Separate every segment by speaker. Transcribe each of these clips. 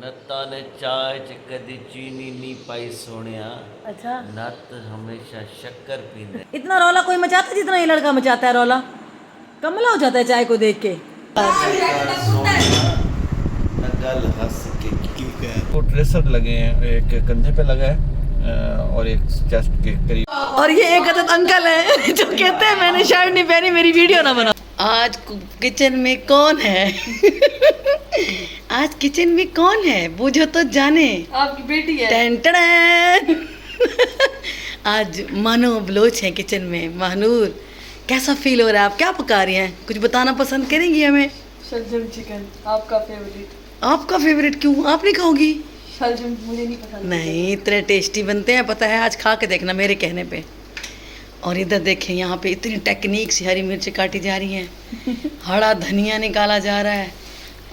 Speaker 1: नत्ता ने चाय च कदी चीनी नहीं पाई सोनिया,
Speaker 2: अच्छा,
Speaker 1: नत हमेशा शक्कर पींदे।
Speaker 2: इतना रौला कोई मचाता जितना ये लड़का मचाता है रौला। कमला हो जाता है चाय को देख के।
Speaker 1: गल हंस के वो ट्रेसर लगे हैं, एक कंधे पे लगा है और एक चेस्ट के करीब।
Speaker 2: और ये एक अदद अंकल है जो कहते हैं मैंने शर्ट नहीं पहनी, मेरी वीडियो ना बना। आज किचन में कौन है? आज किचन में कौन है बूझो तो जाने।
Speaker 3: आपकी बेटी है।
Speaker 2: टन टन। आज मानो बलोच है किचन में। महानूर, कैसा फील हो रहा है? आप क्या पका रही हैं? कुछ बताना पसंद करेंगी हमें?
Speaker 3: शलजम चिकन आपका फेवरेट।
Speaker 2: आपका फेवरेट क्यों? आप नहीं खाओगी?
Speaker 3: शलजम मुझे नहीं पसंद।
Speaker 2: नहीं, इतने टेस्टी बनते हैं पता है। आज खा के देखना मेरे कहने पे। और इधर देखें, यहाँ पे इतनी टेक्निक से हरी मिर्च काटी जा रही हैं, हरा धनिया निकाला जा रहा है।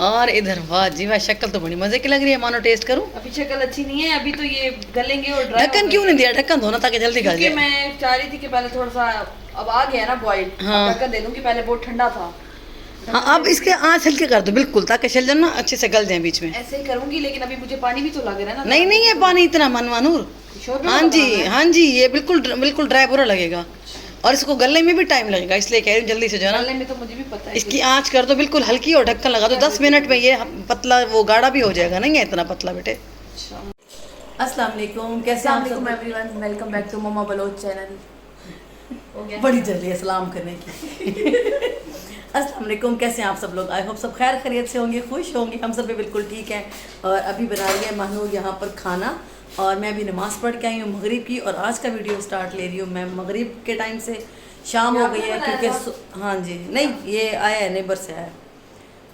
Speaker 2: और इधर वाह जी वाह, शक्ल तो बड़ी मजे की लग रही है। मानो टेस्ट करूं?
Speaker 3: अभी शक्ल अच्छी नहीं है, अभी तो ये गलेंगे और ड्राई।
Speaker 2: ढक्कन क्यों नहीं दिया? ढक्कन धोना ताकि जल्दी गल
Speaker 3: क्योंकि
Speaker 2: जाए।
Speaker 3: मैं चाह रही थी कि पहले थोड़ा सा अब आ गया ना बॉयल,
Speaker 2: हाँ।
Speaker 3: ढक्कन दे दूंगी, पहले बहुत ठंडा था।
Speaker 2: हाँ, अब इसके आँच हल्के कर दो बिल्कुल, ताकि शलजम ना अच्छे से गल जाए बीच में।
Speaker 3: ऐसे ही करूंगी, लेकिन अभी मुझे पानी भी तो लग रहा है ना।
Speaker 2: नहीं नहीं है पानी इतना मनवानूर।
Speaker 3: शोरबा
Speaker 2: हाँ जी,
Speaker 3: बनाना है।
Speaker 2: हाँ जी, ये बिल्कुल बिल्कुल ड्राई पूरा लगेगा और इसको गलने में भी टाइम लगेगा, इसलिए कह रही हूँ जल्दी से जो है
Speaker 3: गलने
Speaker 2: ना
Speaker 3: में तो मुझे भी पता है।
Speaker 2: इसकी आंच कर दो बिल्कुल हल्की और ढक्कन लगा दो। 10 मिनट में ये पतला वो गाढ़ा भी हो जाएगा। नहीं है इतना पतला बेटे।
Speaker 3: अच्छा।
Speaker 2: अस्सलाम वालेकुम, कैसे
Speaker 3: अस्सलाम
Speaker 2: आप
Speaker 3: वालेकुम
Speaker 2: सब?
Speaker 3: Everyone, welcome back to mama Baloch channel. हो गया?
Speaker 2: बड़ी जल्दी है सलाम करने की। अस्सलाम वालेकुम, कैसे हैं आप सब लोग? आई होप सब खैर खैरियत से होंगे, खुश होंगे। हम सब भी बिल्कुल ठीक हैं। और अभी बना रही है महानूर यहाँ पर खाना, और मैं अभी नमाज़ पढ़ के आई हूँ मगरिब की। और आज का वीडियो स्टार्ट ले रही हूँ मैं मगरिब के टाइम से। शाम हो गई है क्योंकि हाँ जी, नहीं ये आया है, नेबर से आया है,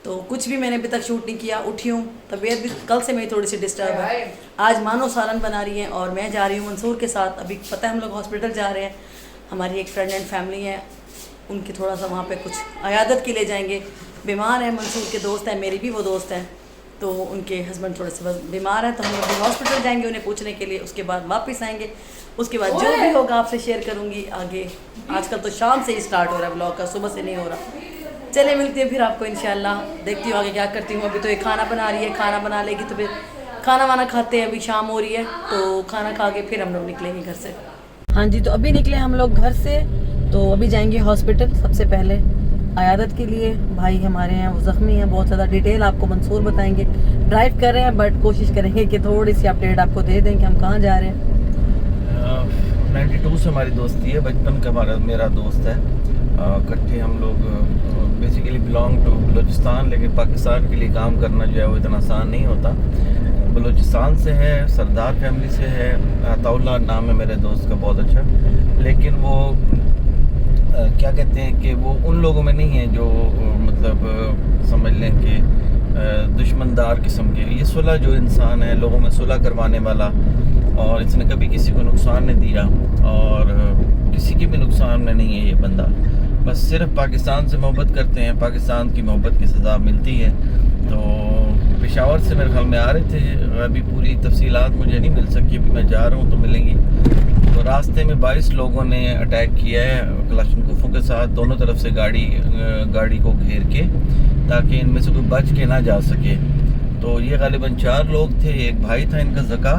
Speaker 2: तो कुछ भी मैंने अभी तक शूट नहीं किया। उठी हूँ, तबीयत भी कल से मेरी थोड़ी सी डिस्टर्ब है। आज मानो सालन बना रही हैं और मैं जा रही हूँ मंसूर के साथ। अभी पता है हम लोग हॉस्पिटल जा रहे हैं, हमारी एक फ्रेंड एंड फैमिली है, उनकी थोड़ा सा वहाँ पे कुछ अयादत के लिए जाएंगे। बीमार है, मंसूर के दोस्त हैं, मेरी भी वो दोस्त हैं, तो उनके हस्बैंड थोड़े से बस बीमार हैं, तो हम लोग हॉस्पिटल जाएंगे उन्हें पूछने के लिए। उसके बाद वापस आएंगे, उसके बाद जो भी होगा आपसे शेयर करूँगी आगे। आजकल तो शाम से ही स्टार्ट हो रहा है ब्लॉग का, सुबह से नहीं हो रहा। चले मिलती है फिर आपको इंशाल्लाह। देखती हूँ आगे क्या करती हूँ। अभी तो ये खाना बना रही है, खाना बना लेगी तो फिर खाना वाना खाते हैं। अभी शाम हो रही है तो खाना खा के फिर हम लोग निकलेंगे घर से। हाँ जी, तो अभी निकले हम लोग घर से, तो अभी जाएंगे हॉस्पिटल सबसे पहले अयादत के लिए। भाई हमारे हैं वो ज़ख्मी हैं बहुत ज़्यादा। डिटेल आपको मंसूर बताएंगे। ड्राइव कर रहे हैं बट कोशिश करेंगे कि थोड़ी सी अपडेट आपको दे दें कि हम कहाँ जा रहे हैं।
Speaker 1: 92 से हमारी दोस्ती है, बचपन का मेरा दोस्त है। इकट्ठे हम लोग बेसिकली बिलोंग टू बलूचिस्तान, लेकिन पाकिस्तान के लिए काम करना जो है वो इतना आसान नहीं होता। बलूचिस्तान से है, सरदार फैमिली से है, अताउल्ला नाम है मेरे दोस्त का, बहुत अच्छा। लेकिन वो क्या कहते हैं कि वो उन लोगों में नहीं है जो मतलब समझ लें कि दुश्मनदार किस्म के। ये सुलह जो इंसान है, लोगों में सुलह करवाने वाला, और इसने कभी किसी को नुकसान नहीं दिया और किसी के भी नुकसान में नहीं है ये बंदा। बस सिर्फ पाकिस्तान से मोहब्बत करते हैं, पाकिस्तान की मोहब्बत की सज़ा मिलती है। तो पेशावर से मेरे ख्याल में आ रहे थे, अभी पूरी तफसीलात मुझे नहीं मिल सकी, अभी मैं जा रहा हूँ तो मिलेंगी। तो रास्ते में 22 लोगों ने अटैक किया है कलाशनकोफों के साथ, दोनों तरफ से गाड़ी को घेर के, ताकि इनमें से कोई बच के ना जा सके। तो ये गालिबन 4 लोग थे। एक भाई था इनका ज़का,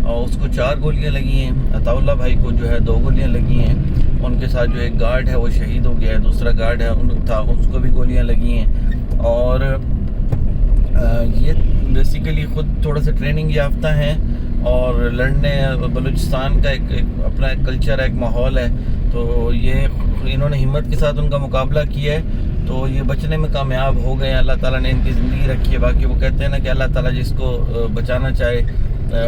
Speaker 1: और उसको 4 गोलियां लगी हैं। अताउल्ला भाई को जो है 2 गोलियां लगी हैं। उनके साथ जो एक गार्ड है वो शहीद हो गया है, दूसरा गार्ड है था उसको भी गोलियां लगी हैं। और ये बेसिकली ख़ुद थोड़ा सा ट्रेनिंग याफ्ता हैं और लड़ने, बलूचिस्तान का एक अपना एक कल्चर है, एक माहौल है। तो ये इन्होंने हिम्मत के साथ उनका मुकाबला किया है, तो ये बचने में कामयाब हो गए। अल्लाह ताला ने इनकी ज़िंदगी रखी है। बाकी वो कहते हैं ना कि अल्लाह ताला जिसको बचाना चाहे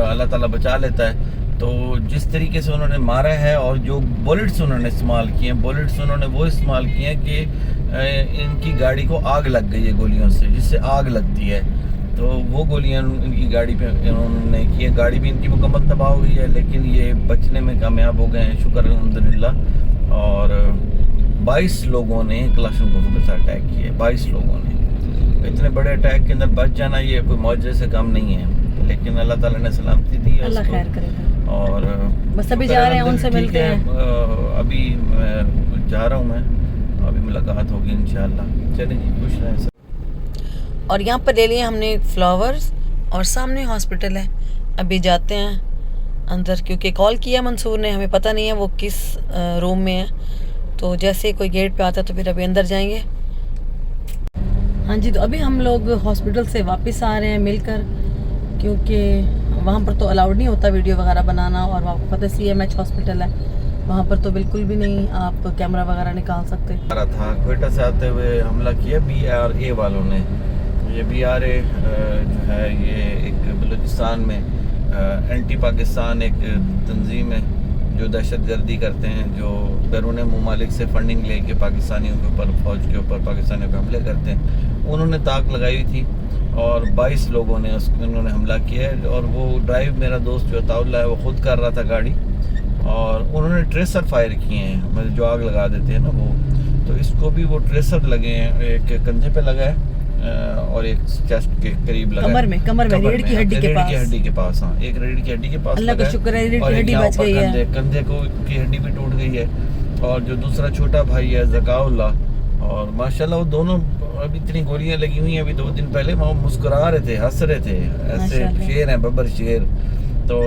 Speaker 1: अल्लाह ताला बचा लेता है। तो जिस तरीके से उन्होंने मारा है और जो बुलेट्स उन्होंने इस्तेमाल किए हैं, बुलेट्स उन्होंने वो इस्तेमाल किए हैं कि इनकी गाड़ी को आग लग गई है गोलियों से, जिससे आग लगती है। तो वो गोलियां इनकी गाड़ी पे इन्होंने की है। गाड़ी भी इनकी मुकम्मल तबाह हुई है, लेकिन ये बचने में कामयाब हो गए हैं, शुक्र अल्हम्दुलिल्लाह। और 22 लोगों ने कलाशनकोफ के साथ अटैक किए, 22 लोगों ने। इतने बड़े अटैक के अंदर बच जाना ये कोई मौजज़े से कम नहीं है, लेकिन अल्लाह ताला ने सलामती दी है।
Speaker 2: अल्लाह खैर करेगा।
Speaker 1: और
Speaker 2: बस अभी जा रहे हैं, उनसे मिलते हैं।
Speaker 1: अभी जा रहा हूँ मैं, अभी मुलाकात होगी इंशाल्लाह। चलें जी, खुश रहें। और यहाँ पर ले लिए हमने फ्लावर्स
Speaker 2: और सामने हॉस्पिटल है। अभी जाते हैं अंदर, क्योंकि कॉल किया मंसूर ने, हमें पता नहीं है वो किस रूम में है। तो जैसे कोई गेट पे आता है तो फिर अभी अंदर जाएंगे। हाँ जी, तो अभी हम लोग हॉस्पिटल से वापस आ रहे हैं मिलकर, क्योंकि वहाँ पर तो अलाउड नहीं होता वीडियो वगैरह बनाना, और आपको पता CMH हॉस्पिटल है, वहाँ पर तो बिल्कुल भी नहीं आप कैमरा वगैरह निकाल सकते।
Speaker 1: था क्वेटा से आते हुए हमला किया BRA वालों ने। ये BRA जो है ये एक बलूचिस्तान में एंटी पाकिस्तान एक तंजीम है जो दहशतगर्दी करते हैं, जो बैरून ममालिक से फंडिंग लेके पाकिस्तानियों के ऊपर, फौज के ऊपर पाकिस्तानियों पे हमले करते हैं। उन्होंने ताक लगाई थी और 22 लोगों ने उन्होंने हमला किया है। और वो ड्राइव मेरा दोस्त जो ताउल्ला है वो खुद कर रहा था गाड़ी, और उन्होंने ट्रेसर फायर किए हैं, मतलब जो आग लगा देते हैं ना वो। तो इसको भी वो ट्रेसर लगे हैं, एक कंधे पे लगा है और एक चेस्ट के करीब लगा,
Speaker 2: कमर में रीढ़ की हड्डी के पास।
Speaker 1: हाँ, एक रीढ़ की हड्डी के पास।
Speaker 2: अल्लाह का शुक्र है रीढ़ की हड्डी बच गई है,
Speaker 1: कंधे की हड्डी भी टूट गई है। और जो दूसरा छोटा भाई है ज़काउल्ला, और माशाल्लाह वो दोनों, अभी इतनी गोलियां लगी हुई हैं, अभी 2 दिन पहले वो मुस्कुरा रहे थे, हंस रहे थे, ऐसे शेर हैं, बब्बर शेर। तो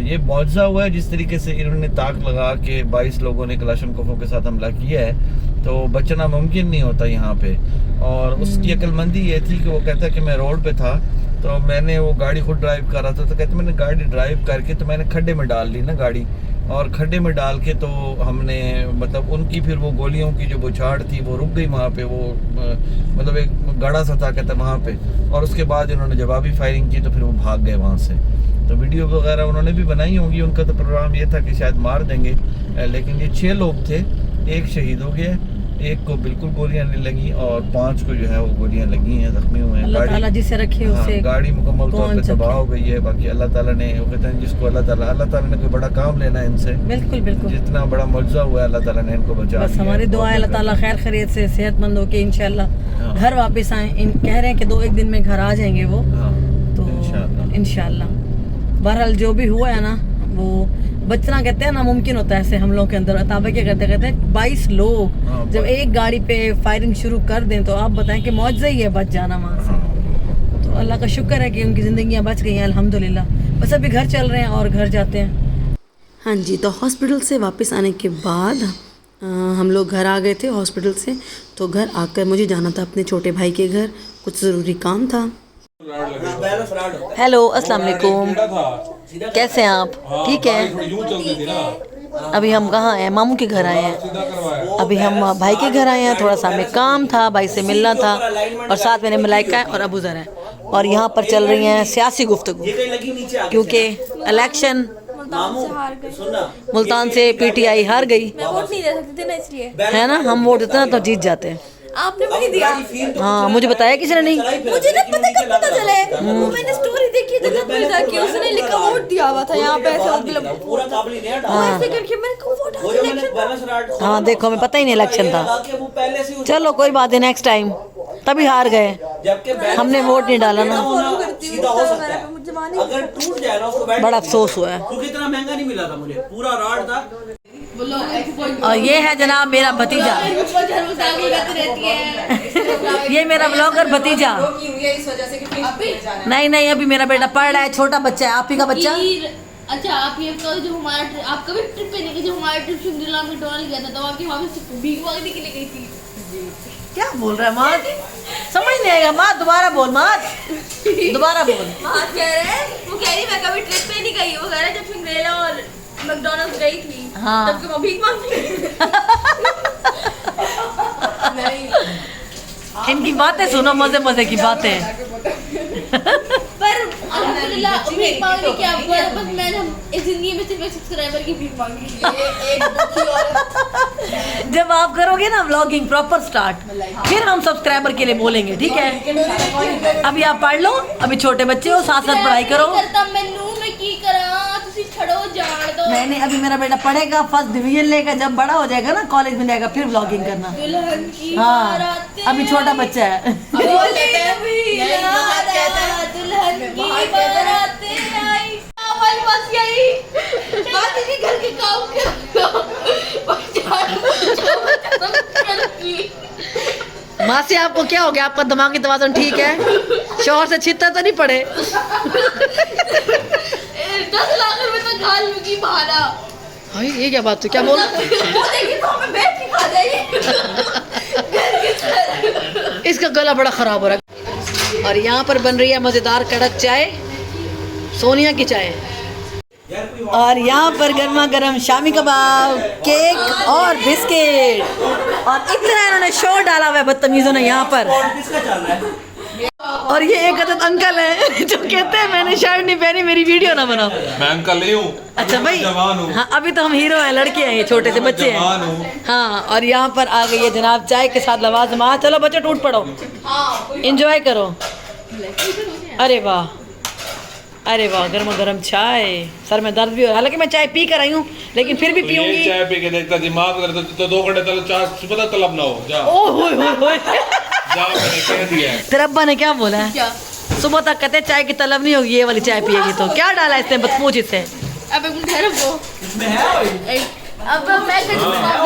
Speaker 1: ये मुआवजा हुआ है जिस तरीके से इन्होंने ताक लगा के 22 लोगों ने कलाशनकोफों के साथ हमला किया है, तो बचना मुमकिन नहीं होता यहाँ पे। और उसकी अक्लमंदी ये थी कि वो कहता कि मैं रोड पे था, तो मैंने वो गाड़ी खुद ड्राइव कर रहा था, तो कहते मैंने गाड़ी ड्राइव करके तो मैंने खड्डे में डाल ली ना गाड़ी, और खड्डे में डाल के तो हमने, मतलब उनकी फिर वो गोलियों की जो बुछाड़ थी वो रुक गई वहाँ पे, वो मतलब एक गड़ा सा था कहता वहाँ पे। और उसके बाद इन्होंने जवाबी फायरिंग की तो फिर वो भाग गए वहाँ से। तो वीडियो वगैरह उन्होंने भी बनाई होंगी, उनका तो प्रोग्राम ये था कि शायद मार देंगे, लेकिन ये 6 लोग थे, एक शहीद हो गया, एक को बिल्कुल गोलियां नहीं लगी, और 5 को जो है वो गोलियां लगी हैं, जख्मी हुए हैं।
Speaker 2: अल्लाह ताला जिसे रखे उसे,
Speaker 1: गाड़ी मुकम्मल तौर पे तबाह हो गई है। बाकी अल्लाह ताला ने, वो कहते हैं जिसको अल्लाह ताला ने कोई बड़ा काम लेना है इनसे,
Speaker 2: बिल्कुल बिल्कुल,
Speaker 1: जितना बड़ा मुआवजा हुआ है अल्लाह ताला ने इनको बचा
Speaker 2: बस हमारी दुआ है अल्लाह ताला खैर खैरियत से सेहतमंद होके इंशाल्लाह घर वापस आए। कह रहे हैं कि 2-1 दिन में घर आ जाएंगे वो, तो इंशाल्लाह। बहरहाल जो भी हुआ है ना, वो बचना कहते हैं ना मुमकिन होता है ऐसे हमलों के अंदर। ताबा क्या कहते हैं 22 लोग जब एक गाड़ी पे फायरिंग शुरू कर दें, तो आप बताएं कि मौजज़ा ही है बच जाना वहाँ से। तो अल्लाह का शुक्र है कि उनकी ज़िंदगियाँ बच गई हैं अल्हम्दुलिल्लाह। बस अभी घर चल रहे हैं और घर जाते हैं। हाँ जी, तो हॉस्पिटल से वापस आने के बाद हम लोग घर आ गए थे हॉस्पिटल से। तो घर आकर मुझे जाना था अपने छोटे भाई के घर, कुछ ज़रूरी काम था। हेलो, अस्सलाम वालेकुम, कैसे हैं आप? ठीक है। अभी हम कहाँ आए हैं? मामू के घर आए हैं। अभी हम भाई के घर आए हैं, थोड़ा सा हमें काम था, भाई से मिलना था, और साथ में मलाइका है और अबू ज़र है। और यहाँ पर चल रही हैं सियासी गुफ्तगू, क्योंकि इलेक्शन मुल्तान से PTI हार गई।
Speaker 3: मैं वोट नहीं दे सकती थी ना, इसलिए
Speaker 2: है ना, हम वोट देते ना तो जीत जाते हैं।
Speaker 3: आपने भी नहीं दिया।
Speaker 2: हाँ, मुझे बताया किसी ने नहीं।
Speaker 3: मुझे ना पता चले, वो मैंने स्टोरी देखी जगत में जाके, उसने लिखा वोट दिया हुआ था यहाँ पे ऐसे, मतलब पूरा ऐसे करके मैंने कहा वोट इलेक्शन।
Speaker 2: हाँ देखो, हमें पता ही नहीं इलेक्शन था। चलो कोई बात नहीं, नेक्स्ट टाइम। तभी हार गए, हमने वोट नहीं डाला ना, बड़ा अफसोस हुआ है।
Speaker 1: इतना महंगा नहीं मिला था मुझे, पूरा राड था।
Speaker 2: और ये है जनाब मेरा भतीजा, ये मेरा ब्लॉगर भतीजा। नहीं, अभी मेरा बेटा पढ़ रहा है, छोटा बच्चा है। आप ही का बच्चा?
Speaker 4: अच्छा, आप ये कहो जो हमारा आप कभी ट्रिप पे नहीं गए? जो हमारा ट्रिप शिमला में मैकडॉनल्ड गया था, तो आपकी वहाँ पे भीख मांगने के लिए गई थी।
Speaker 2: क्या बोल रहा है माँ? समझ नहीं आएगा माँ, दोबारा बोल माँ, दोबारा बोल।
Speaker 4: माँ कह रहे हैं, वो कह रही मैं कभी ट्रिप पे नहीं गई। वो कह रहे जब शिमला और मैकडॉनल्ड गई थी,
Speaker 2: हाँ,
Speaker 4: तब क्यों भीख मांगने? नहीं,
Speaker 2: इनकी बातें सुनो, मजे मजे की बातें।
Speaker 4: पर अल्हम्दुलिल्लाह भीख मांगने की आपको, बस मैंने इस जिंदगी में सिर्फ एक सब्सक्राइबर की भीख मांगी। एक दुखी औरत।
Speaker 2: जब आप करोगे ना व्लॉगिंग प्रॉपर स्टार्ट, फिर हम सब्सक्राइबर के लिए बोलेंगे, ठीक है? अभी आप पढ़ लो, अभी छोटे बच्चे हो, साथ साथ पढ़ाई करो। नहीं, अभी मेरा बेटा पढ़ेगा, फर्स्ट डिवीजन लेगा, जब बड़ा हो जाएगा ना, कॉलेज में जाएगा, फिर व्लॉगिंग करना। हाँ, अभी छोटा बच्चा है। माँ से आपको क्या हो गया? आपका दिमागी तवाज़ुन ठीक है? शोहर से छित्ता तो नहीं पड़े?
Speaker 4: 10 लाख रुपए तक खा लूंगी बहाना।
Speaker 2: हाँ ये क्या बात है, क्या बोल?
Speaker 4: वो देखिए तो हमें बैठ के खा जाएगी।
Speaker 2: इसका गला बड़ा खराब हो रहा है। और यहाँ पर बन रही है मज़ेदार कड़क चाय, सोनिया की चाय। और यहाँ पर गर्मा गर्म शामी कबाब, केक और बिस्किट। और इतना इन्होंने शोर डाला हुआ है बदतमीजों ने यहाँ पर। और ये एक अदद अंकल है जो कहते हैं मैंने शर्ट नहीं पहनी, मेरी वीडियो ना बनाओ।
Speaker 5: मैं अंकल नहीं हूँ।
Speaker 2: अच्छा भाई,
Speaker 5: जवान हूँ।
Speaker 2: हाँ अभी तो हम हीरो हैं, लड़के हैं, ये छोटे से बच्चे
Speaker 5: जवान हूँ।
Speaker 2: हैं। हाँ और यहाँ पर आ गई है जनाब चाय के साथ लवाजम। चलो बच्चों टूट पड़ो, एंजॉय करो। अरे वाह, अरे वाह, गर्मा गर्म चाय। सर में दर्द भी हो रहा है, हालांकि मैं चाय पी कर आई हूँ लेकिन फिर भी
Speaker 5: ये
Speaker 2: पीऊंगी।
Speaker 5: चाय पी के देखता दिमाग करता तो 2 घंटे तक चाय सुबह तक तलब ना हो। जा
Speaker 2: ओह होय होय होय।
Speaker 5: जा, मैंने कह दिया है।
Speaker 2: तेरे अब्बा ने क्या बोला है?
Speaker 4: क्या?
Speaker 2: सुबह तक कहते चाय की तलब नहीं होगी, ये वाली चाय पिएगी तो। क्या डाला है इसने, बदपूछ इससे?
Speaker 4: अब एक मिनट ठहरो वो। अब मैं अस्सलाम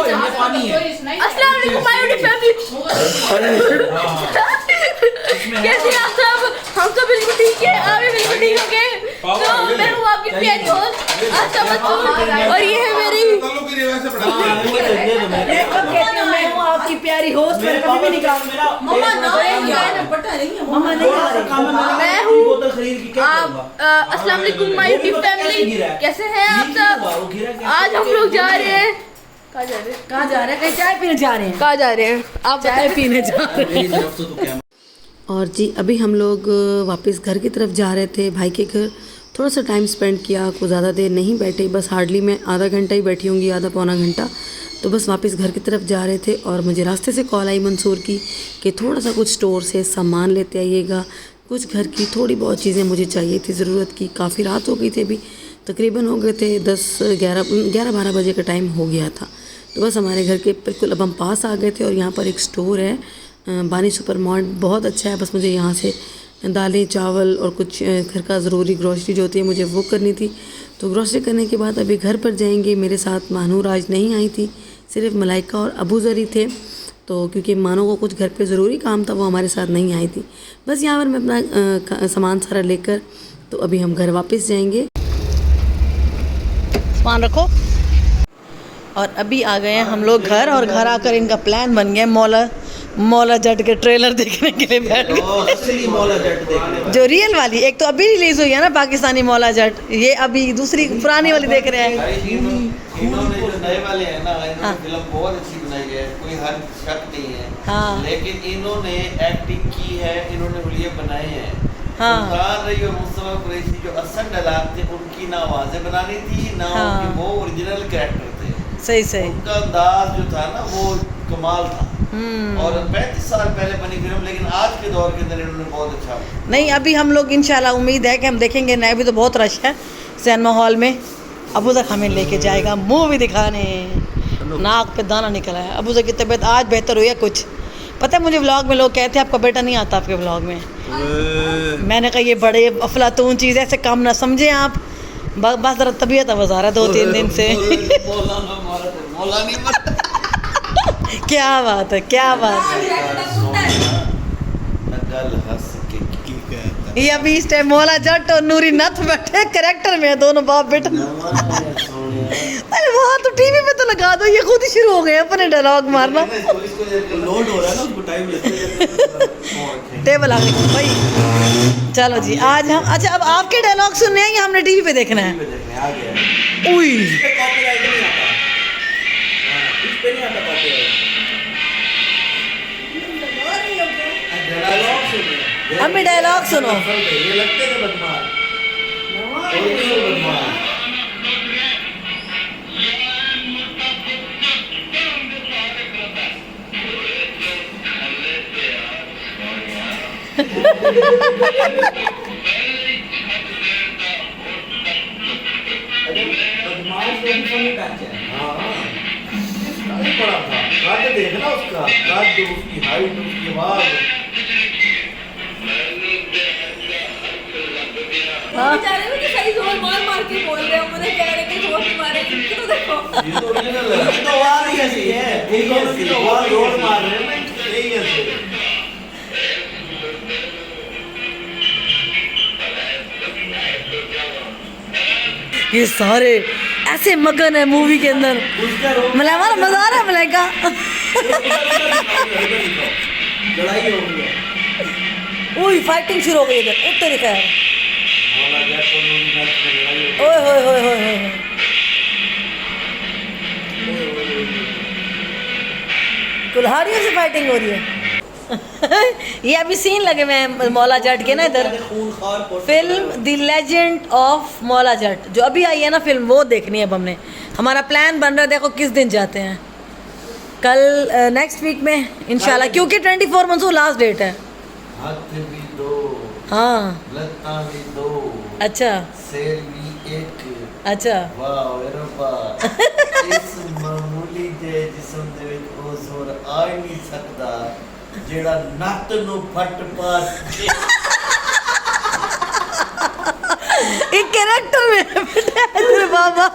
Speaker 4: वालेकुम माय फैमिली। कैसे हैं आप सब? हम तो बिल्कुल ठीक है, आप भी बिल्कुल ठीक होंगे। तो मैं हूँ आपकी प्यारी दोस्त आशा बच्चू, और ये है मेरी
Speaker 2: मैं हूँ आपकी प्यारी होस्ट, पर कभी भी नहीं कहा
Speaker 4: मम्मा।
Speaker 2: मम्मा नहीं कहा।
Speaker 4: मैं हूँ आप अस्सलाम वालेकुम माय यूट्यूब फैमिली। कैसे हैं आप सब? आज हम लोग जा रहे हैं। कहाँ जा रहे हैं?
Speaker 2: कहाँ जा रहे हैं? कहीं चाय पीने जा रहे हैं?
Speaker 4: कहाँ जा रहे हैं? आप
Speaker 2: चाय पीने जा रहे हैं। और जी अभी हम लोग वापस घर की तरफ जा रहे थे, भाई के घर। थोड़ा सा टाइम स्पेंड किया, कुछ ज़्यादा देर नहीं बैठे, बस हार्डली मैं आधा घंटा ही बैठी होंगी, आधा पौना घंटा। तो बस वापस घर की तरफ जा रहे थे और मुझे रास्ते से कॉल आई मंसूर की कि थोड़ा सा कुछ स्टोर से सामान लेते आइएगा, कुछ घर की थोड़ी बहुत चीज़ें मुझे चाहिए थी ज़रूरत की। काफ़ी रात हो गई थी, अभी तकरीबन हो गए थे 10-11 बजे का टाइम हो गया था। तो बस हमारे घर के बिल्कुल अब हम पास आ गए थे। और यहाँ पर एक स्टोर है बानी सुपर मार्ट, बहुत अच्छा है। बस मुझे यहाँ से दालें, चावल और कुछ घर का ज़रूरी ग्रॉसरी जो होती है मुझे वो करनी थी। तो ग्रॉसरी करने के बाद अभी घर पर जाएंगे। मेरे साथ मानूर आज नहीं आई थी, सिर्फ मलाइका और अबू ज़री थे। तो क्योंकि मानो को कुछ घर पे ज़रूरी काम था, वो हमारे साथ नहीं आई थी। बस यहाँ पर मैं अपना सामान सारा लेकर तो अभी हम घर वापस जाएंगे। सामान रखो। और अभी आ गए हैं हम लोग घर, और घर आकर इनका प्लान बन गया मौला जट के ट्रेलर देखने के लिए बैठ गए।
Speaker 1: असली मौला जट देखने
Speaker 2: जो रियल वाली, एक तो अभी रिलीज़ हुई है ना पाकिस्तानी मौला जट, ये अभी दूसरी पुरानी वाली देख रहे हैं।
Speaker 1: इन्होंने जो नए वाले हैं ना, इन्होंने फिल्म बहुत अच्छी बनाई है, कोई हर शक नहीं है।
Speaker 2: हाँ।
Speaker 1: लेकिन इन्होंने एक्टिंग की है, इन्होंने हुलिये बनाए हैं।
Speaker 2: हाँ।
Speaker 1: सुल्तान रही और मुस्तफा कुरैशी जो असल डायलॉग थे, उनकी ना आवाज़ें बनानी थी ना
Speaker 2: हाँ।
Speaker 1: उनके वो ओरिजिनल कैरेक्टर थे।
Speaker 2: सही सही।
Speaker 1: उनका अंदाज जो था ना वो कमाल था। और 35 साल पहले बनी फिल्म, लेकिन आज के दौर के अंदर इन्होंने बहुत अच्छा।
Speaker 2: नहीं अभी हम लोग इंशाल्लाह उम्मीद है कि हम देखेंगे। नए भी तो बहुत रश है सिनेमा हॉल में। अबू तक हमें लेके जाएगा मूवी दिखाने। नाक पे दाना निकला है। अबू की तबीयत आज बेहतर हुई है कुछ। पता है मुझे व्लॉग में लोग कहते हैं आपका बेटा नहीं आता आपके व्लॉग में। मैंने कहा ये बड़े अफलातून चीज़ है, ऐसे काम ना समझें आप। बस ज़रा तबीयत आवाज़ आ रहा है 2-3 दिन से। क्या बात है, क्या बात है। ये अभी इस टाइम मौला जट और नूरी नथ बैठे करेक्टर में, दोनों बाप बेटा। अरे वहाँ तो टीवी पे तो लगा दो, ये खुद ही शुरू हो गए अपने डायलॉग मारना।
Speaker 1: लोड हो रहा है ना, उसको टाइम लगता है।
Speaker 2: टेबल आ गई भाई। चलो जी आज हम, अच्छा अब आपके डायलॉग सुनने हैं या हमने टीवी पे देखना है? उई हमें डायलॉग सुनो।
Speaker 1: ये लगते थे बदमाश। देखना उसका उसकी हाइट, उसकी आवाज।
Speaker 4: बेचारे मुझे सही जोर मार के बोल रहे हैं, मुझे कह रहे कि जोर मारे तो देखो।
Speaker 1: ये तो ओरिजिनल है। ये तो आवाज ही ऐसी है। यही ऐसी तो आवाज जोर मार रहे हैं ना, यही ऐसे।
Speaker 2: ये सारे ऐसे मगन है मूवी के अंदर। मतलब हमारा मजा आ रहा है मलाइका।
Speaker 1: लड़ाई हो गई है।
Speaker 2: ओए फाइटिंग शुरू हो गई इधर। उत्तर दिखा है।
Speaker 1: मौला जट और नूरी नाथ में लड़ाई हो
Speaker 2: ओए होए होए होए होए। कुल्हाड़ियों से फाइटिंग हो रही है। ये अभी सीन लगे हुए हैं मौला जट के ना इधर। Film the legend of Maula Jatt जो अभी आई है ना फिल्म, वो देखनी है अब हमने। हमारा प्लान बन रहा है, देखो किस दिन जाते हैं। कल नेक्स्ट वीक में इंशाल्लाह, क्योंकि 24 मंसूर लास्ट डेट है।
Speaker 1: हाथ भी दो,
Speaker 2: हाँ
Speaker 1: लत्ता भी दो,
Speaker 2: अच्छा
Speaker 1: शेर भी एक।
Speaker 2: अच्छा
Speaker 1: वाह रब्बा, इस मामूली जे जिस्म दे विच ਉਹ ਸੁਰ ਆ ਹੀ ਨਹੀਂ ਸਕਦਾ ਜਿਹੜਾ ਨੱਤ ਨੂੰ ਫਟ ਪਾਸ
Speaker 2: एक कैरेक्टर में तेरे बाबा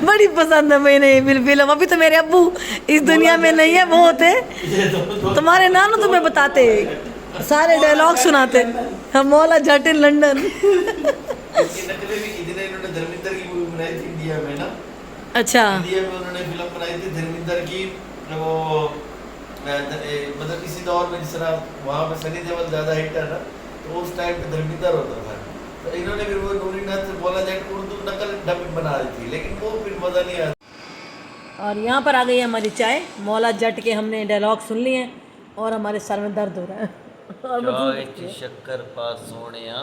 Speaker 2: बड़ी पसंद है मैंने ये फिल्म। अभी तो मेरे अब्बू इस दुनिया में नहीं है, वो होते तुम्हारे नानू तुम्हें बताते, सारे डायलॉग सुनाते। हम मौला जट इन लंदन।
Speaker 1: इसके नकले भी इधर इन्होंने धर्मेंद्र की मूवी बनाई थी इंडिया में ना।
Speaker 2: अच्छा
Speaker 1: इंडिया में उन्होंने फिल्म बनाई थी धर्मेंद्र की, वो मतलब किसी दौर में जिस तरह वहाँ पे सनी देओल ज़्यादा हिट है ना, तो उस टाइम पे धर्मेंद्र होता था। तो इन्होंने फिर वो नूरी नाथ से मौला जट उर्दू नकल डबिंग बना रही थी, लेकिन वो फिर मज़ा नहीं आया।
Speaker 2: और यहाँ पर आ गई है हमारी चाय। मौला जट के हमने डायलॉग सुन लिए हैं और हमारे सर में दर्द हो रहा है। और
Speaker 1: चाय च शक्कर पा सोनिया,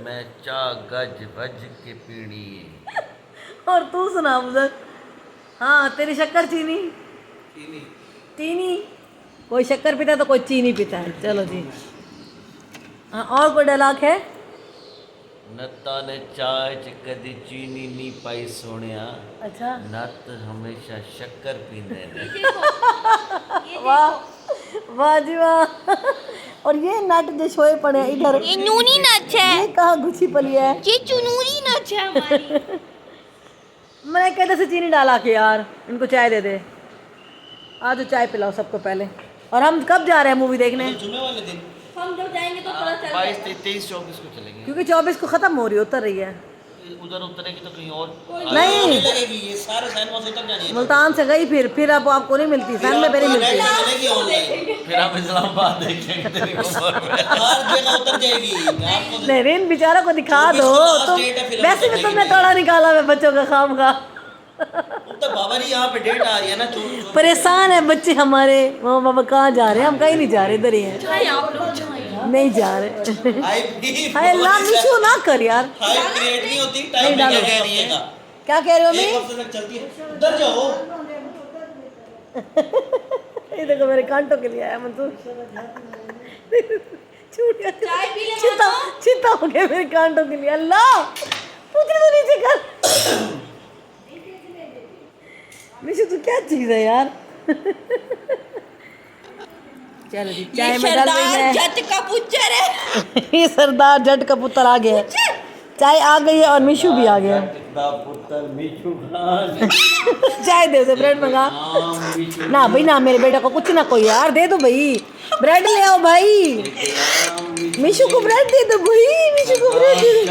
Speaker 1: मैं चा गज भज के पीनी है।
Speaker 2: और तू सुना मुझे। हाँ तेरी शक्कर चीनी चीनी, कोई शक्कर पीता है तो कोई चीनी पीता है। चलो जी हाँ, और कोई डायलॉग है?
Speaker 1: नत्ता ने चाय च कदी चीनी नहीं पाई सोनिया,
Speaker 2: अच्छा
Speaker 1: नत हमेशा शक्कर पींदे ने।
Speaker 2: वाह वाह जी वाह। और ये नट जो सोए पड़े हैं इधर,
Speaker 3: ये नूनी नच है,
Speaker 2: ये कहाँ घुसी पली है?
Speaker 3: ये चुनूरी नच है हमारी।
Speaker 2: मैं कहते से चीनी डाला के यार इनको चाय दे दे। आज तो चाय पिलाओ सबको पहले। और हम कब जा रहे हैं मूवी देखने?
Speaker 1: जुमे वाले दिन
Speaker 4: हम जब जाएंगे तो पता चल
Speaker 1: 22, 23, 24 को चलेंगे।
Speaker 2: क्योंकि 24 को ख़त्म हो रही है, उतर रही है।
Speaker 1: उधर उतरेगी तो कहीं और
Speaker 2: नहीं
Speaker 1: लगेगी, ये सारे सिनेमा से उतर जानी है।
Speaker 2: मुल्तान से गई, फिर अब आपको नहीं मिलती, फैन में मेरी मिलती है।
Speaker 1: चलेगी ऑनलाइन, फिर हम इस्लामाबाद देखेंगे तेरी उम्र में। हर जगह उतर जाएगी आपको।
Speaker 2: नहीं इन बेचारा को दिखा दो तो। वैसे भी तुमने थोड़ा निकाला है बच्चों का खाम का।
Speaker 1: तो बाबा जी यहाँ पे डेट आ रही है ना,
Speaker 2: परेशान है बच्चे हमारे। माँ बाबा कहाँ जा रहे हैं? हम कहीं नहीं जा रहे, इधर ही हैं। नहीं जा रहे। हाय अल्लाह मिशू ना कर यार।
Speaker 1: हाइप क्रिएट नहीं होती,
Speaker 2: नहीं
Speaker 1: टाइम
Speaker 2: डालो।
Speaker 1: क्या कह रही है?
Speaker 2: क्या कह रहे हो
Speaker 1: एक
Speaker 2: अम्मी?
Speaker 1: हफ्ते तक चलती है। उधर जाओ।
Speaker 2: ये देखो मेरे कांटों के लिए आया मंसूर। छूट गया।
Speaker 4: चाय पी ले
Speaker 2: चिता चिता हो गया मेरे कांटों के लिए। अल्लाह पूछने तो नीचे कर। मिशू तू क्या चीज है यार? चलो जी चाय में डाल रही है।
Speaker 3: जट का पुच्चर है।
Speaker 2: ये सरदार जट का पुत्र आ गया है। चाय आ गई है और मिशू भी आ गया है।
Speaker 1: पुत्र मीठू खान।
Speaker 2: चाय दे दे, ब्रेड मंगा ना भाई ना, मेरे बेटा को कुछ ना कोई यार दे दो भाई, ब्रेड ले आओ भाई। मिशू को ब्रेड दे दो भाई, मिशू को ब्रेड दे दो।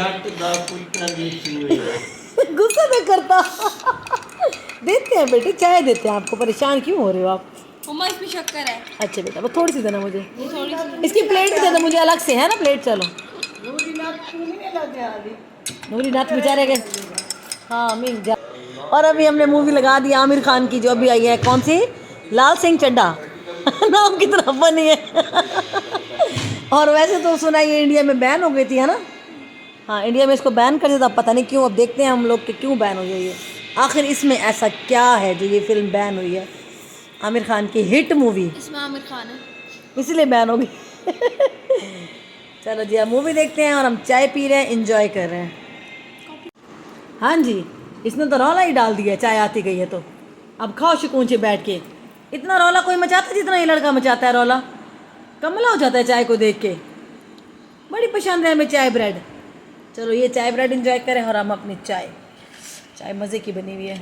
Speaker 2: गुस्सा नहीं करता। देते हैं बेटे, चाय देते हैं आपको। परेशान क्यों हो रहे हो आप?
Speaker 4: मम्मा इसमें शक्कर है।
Speaker 2: अच्छा बेटा बस थोड़ी सी देना मुझे।
Speaker 4: थोड़ी सी
Speaker 2: इसकी प्लेट भी दे दो मुझे अलग से, है ना प्लेट। चलो नूरी नाथ बेचारे गए। हाँ मीन जा। और अभी हमने मूवी लगा दी आमिर खान की जो अभी आई है, कौन सी? लाल सिंह चड्ढा। नाम की तरफ बनी है। और वैसे तो सुना ये इंडिया में बैन हो गई थी, है ना? हाँ इंडिया में इसको बैन कर दिया था, पता नहीं क्यों। अब देखते हैं हम लोग कि क्यों बैन हो गई है आखिर। इसमें ऐसा क्या है जो ये फिल्म बैन हुई है? आमिर खान की हिट मूवी,
Speaker 4: इसमें आमिर खान है
Speaker 2: इसलिए बैन हो गई। चलो जी अब मूवी देखते हैं और हम चाय पी रहे हैं, एंजॉय कर रहे हैं। हाँ जी इसने तो रौला ही डाल दिया, चाय आती गई है तो। अब खाओ सुकून से बैठ के। इतना रौला कोई मचाता जितना ये लड़का मचाता है रौला। कमला हो जाता है चाय को देख के। बड़ी पसंद है हमें चाय ब्रेड। चलो ये चाय ब्रेड एंजॉय करें और हम अपनी चाय मज़े की बनी हुई है।